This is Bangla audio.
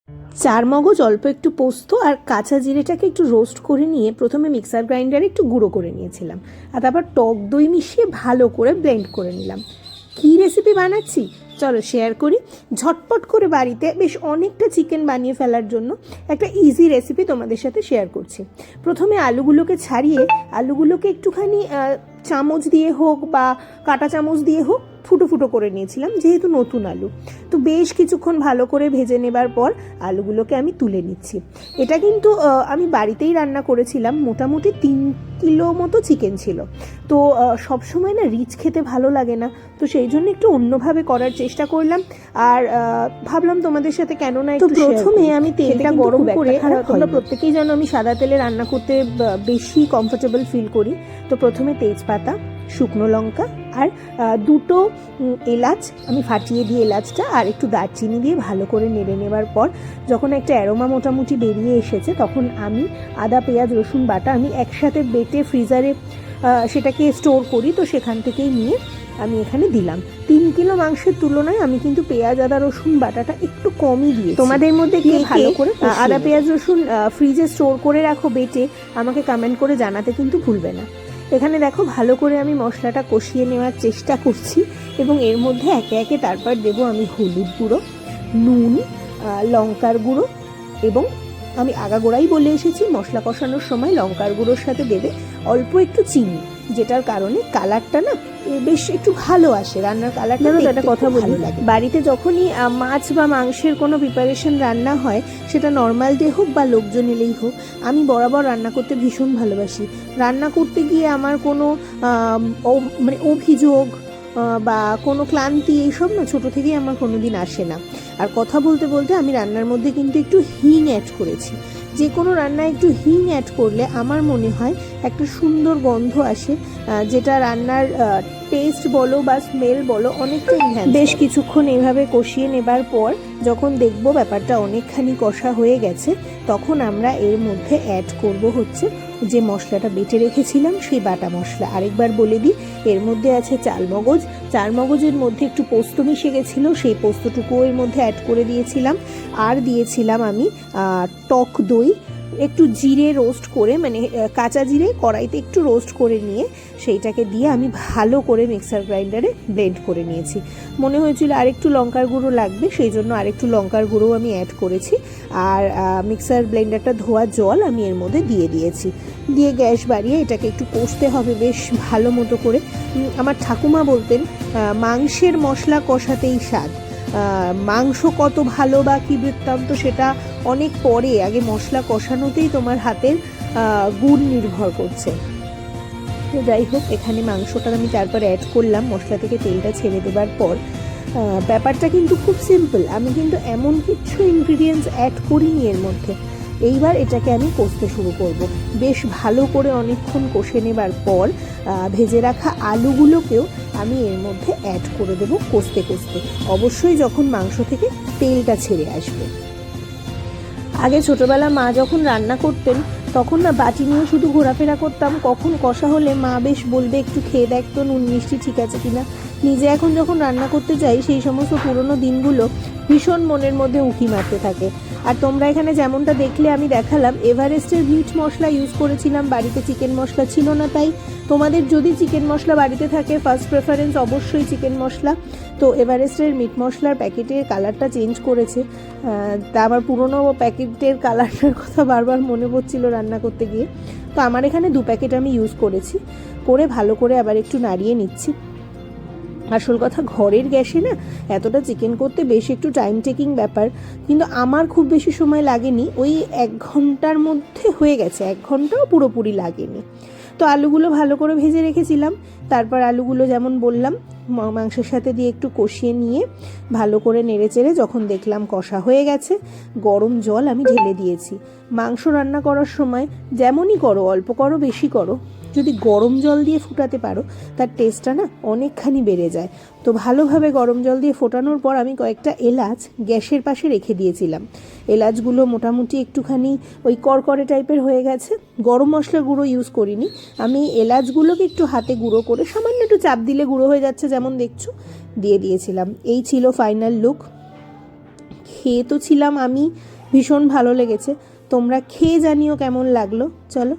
চারমগজ, অল্প একটু পোস্ত আর কাঁচা জিরেটাকে একটু রোস্ট করে নিয়ে প্রথমে মিক্সার গ্রাইন্ডারে একটু গুঁড়ো করে নিয়েছিলাম, আর তারপর টক দই মিশিয়ে ভালো করে ব্লেন্ড করে নিলাম। কী রেসিপি বানাচ্ছি চলো শেয়ার করি। ঝটপট করে বাড়িতে বেশ অনেকটা চিকেন বানিয়ে ফেলার জন্য একটা ইজি রেসিপি তোমাদের সাথে শেয়ার করছি। প্রথমে আলুগুলোকে ছাড়িয়ে আলুগুলোকে একটুখানি চামচ দিয়ে হোক বা কাঁটা চামচ দিয়ে হোক ফুটো ফুটো করে নিয়েছিলাম, যেহেতু নতুন আলু। তো বেশ কিছুক্ষণ ভালো করে ভেজে নেবার পর আলুগুলোকে আমি তুলে নিচ্ছি। এটা কিন্তু আমি বাড়িতেই রান্না করেছিলাম, মোটামুটি 3 কিলো মতো চিকেন ছিল। তো সবসময় না রিচ খেতে ভালো লাগে না, তো সেই জন্য একটু অন্যভাবে করার চেষ্টা করলাম। আর ভাবলাম তোমাদের সাথে কেন না একটু প্রথমে আমি তেলটা গরম করে, তোমরা প্রত্যেকেই জানো আমি সাদা তেলে রান্না করতে বেশি কমফোর্টেবল ফিল করি। তো প্রথমে তেজপাতা, শুকনো লঙ্কা আর 2টো এলাচ আমি ফাটিয়ে দিয়ে এলাচটা আর একটু দারচিনি দিয়ে ভালো করে নেড়ে নেবার পর যখন একটা অ্যারোমা মোটামুটি বেরিয়ে এসেছে, তখন আমি আদা পেঁয়াজ রসুন বাটা আমি একসাথে বেটে ফ্রিজারে সেটাকে স্টোর করি, তো সেখান থেকেই নিয়ে আমি এখানে দিলাম। 3 কিলো মাংসের তুলনায় আমি কিন্তু পেঁয়াজ আদা রসুন বাটাটা একটু কমই দিয়েছি। তোমাদের মধ্যে কে ভালো করে আদা পেঁয়াজ রসুন ফ্রিজে স্টোর করে রাখো বেটে, আমাকে কমেন্ট করে জানাতে কিন্তু ভুলবে না। এখানে দেখো ভালো করে আমি মশলাটা কষিয়ে নেওয়ার চেষ্টা করছি, এবং এর মধ্যে একে একে তারপর দেবো আমি হলুদ গুঁড়ো, নুন, লঙ্কার গুঁড়ো, এবং আমি আগাগোড়াই বলে এসেছি মশলা কষানোর সময় লঙ্কার গুঁড়োর সাথে দেবে অল্প একটু চিনি, যেটার কারণে কালারটা না বেশ একটু ভালো আসে, রান্নার কালারটা। একটা কথা বলি, বাড়িতে যখনই মাছ বা মাংসের কোনো প্রিপারেশন রান্না হয়, সেটা নর্মাল ডে হোক বা লোকজন এলেই হোক, আমি বরাবর রান্না করতে ভীষণ ভালোবাসি। রান্না করতে গিয়ে আমার কোনো মানে অভিযোগ বা কোনো ক্লান্তি এইসব না ছোটো থেকেই আমার কোনো দিন আসে না। আর কথা বলতে বলতে আমি রান্নার মধ্যে কিন্তু একটু হিং অ্যাড করেছি। যে কোনো রান্নায় একটু হিং অ্যাড করলে আমার মনে হয় একটা সুন্দর গন্ধ আসে, যেটা রান্নার টেস্ট বলো বা স্মেল বলো অনেকটা এনহ্যান্স। বেশ কিছুক্ষণ এভাবে কষিয়ে নেবার পর যখন দেখবো ব্যাপারটা অনেকখানি কষা হয়ে গেছে, তখন আমরা এর মধ্যে অ্যাড করব হচ্ছে যে মশলাটা বেটে রেখেছিলাম সেই বাটা মশলা। আরেকবার বলে দিই, এর মধ্যে আছে চালমগজ, চারমগজের মধ্যে একটু পোস্ত মিশে গেছিলো, সেই পোস্তটুকুও এর মধ্যে অ্যাড করে দিয়েছিলাম। আর দিয়েছিলাম আমি টক দই, একটু জিরে রোস্ট করে, মানে কাঁচা জিরে কড়াইতে একটু রোস্ট করে নিয়ে সেইটাকে দিয়ে আমি ভালো করে মিক্সার গ্রাইন্ডারে ব্লেন্ড করে নিয়েছি। মনে হয়েছিল আরেকটু লঙ্কার গুঁড়ো লাগবে, সেই জন্য আরেকটু লঙ্কার গুঁড়ো আমি অ্যাড করেছি। আর মিক্সার ব্লেন্ডারটা ধোয়া জল আমি এর মধ্যে দিয়ে দিয়েছি। দিয়ে গ্যাস বাড়িয়ে এটাকে একটু কষতে হবে বেশ ভালো মতো করে। আমার ঠাকুমা বলতেন মাংসের মশলা কষাতেই স্বাদ। মাংস কত ভালো বা কী বৃত্তান্ত সেটা অনেক পরে, আগে মশলা কষানোতেই তোমার হাতের গুণ নির্ভর করছে। তো যাই হোক, এখানে মাংসটা আমি তারপর অ্যাড করলাম মশলা থেকে তেলটা ছেড়ে দেবার পর। ব্যাপারটা কিন্তু খুব সিম্পল, আমি কিন্তু এমন কিছু ইনগ্রিডিয়েন্টস অ্যাড করিনি এর মধ্যে। এইবার এটাকে আমি কষতে শুরু করব। বেশ ভালো করে অনেকক্ষণ কষে নেবার পর ভেজে রাখা আলুগুলোকেও আমি এর মধ্যে অ্যাড করে দেবো কষতে কষতে, অবশ্যই যখন মাংস থেকে তেলটা ছেড়ে আসবে। আগে ছোটোবেলা মা যখন রান্না করতেন তখন না বাটি নিয়ে শুধু ঘোরাফেরা করতাম, কখন কষা হলে মা বেশ বলবে একটু খেয়ে দেখ তো নুন মিষ্টি ঠিক আছে কিনা। নিজে এখন যখন রান্না করতে যাই সেই সমস্ত পুরনো দিনগুলো ভীষণ মনের মধ্যে উঁকি মারতে থাকে। আর তোমরা এখানে যেমনটা দেখলে আমি দেখালাম, এভারেস্টের মিট মশলা ইউজ করেছিলাম, বাড়িতে চিকেন মশলা ছিল না। তাই তোমাদের যদি চিকেন মশলা বাড়িতে থাকে, ফার্স্ট প্রেফারেন্স অবশ্যই চিকেন মশলা। তো এভারেস্টের মিট মশলার প্যাকেটের কালারটা চেঞ্জ করেছে, তা আমার পুরনো প্যাকেটের কালারটার কথা বারবার মনে পড়ছিল রান্না করতে গিয়ে। তো আমার এখানে 2 প্যাকেট আমি ইউজ করেছি, করে ভালো করে আবার একটু নাড়িয়ে নিচ্ছি। আসল কথা, ঘরের গ্যাসে না এতটা চিকেন করতে বেশ একটু টাইম টেকিং ব্যাপার, কিন্তু আমার খুব বেশি সময় লাগেনি, ওই 1 ঘন্টার মধ্যে হয়ে গেছে, 1 ঘন্টাও পুরোপুরি লাগেনি। তো আলুগুলো ভালো করে ভেজে রেখেছিলাম, তারপর আলুগুলো যেমন বললাম মাংসের সাথে দিয়ে একটু কষিয়ে নিয়ে ভালো করে নেড়েচেড়ে যখন দেখলাম কষা হয়ে গেছে, গরম জল আমি ঢেলে দিয়েছি। মাংস রান্না করার সময় যেমনই করো, অল্প করো বেশি করো, যদি গরম জল দিয়ে ফুটাতে পারো তার টেস্টটা না অনেকখানি বেড়ে যায়। তো ভালোভাবে গরম জল দিয়ে ফোটানোর পর আমি কয়েকটা এলাচ গ্যাসের পাশে রেখে দিয়েছিলাম। এলাচগুলো মোটামুটি একটুখানি ওই করকরে টাইপের হয়ে গেছে। গরম মশলার গুঁড়ো ইউজ করিনি আমি, এলাচগুলোকে একটু হাতে গুঁড়ো করে সামান্য একটু চাপ দিলে গুঁড়ো হয়ে যাচ্ছে যেমন দেখছো, দিয়ে দিয়েছিলাম। এই ছিল ফাইনাল লুক। খেয়ে তো ছিলাম আমি ভীষণ ভালো লেগেছে। তোমরা খেয়ে জানিও কেমন লাগলো। চলো।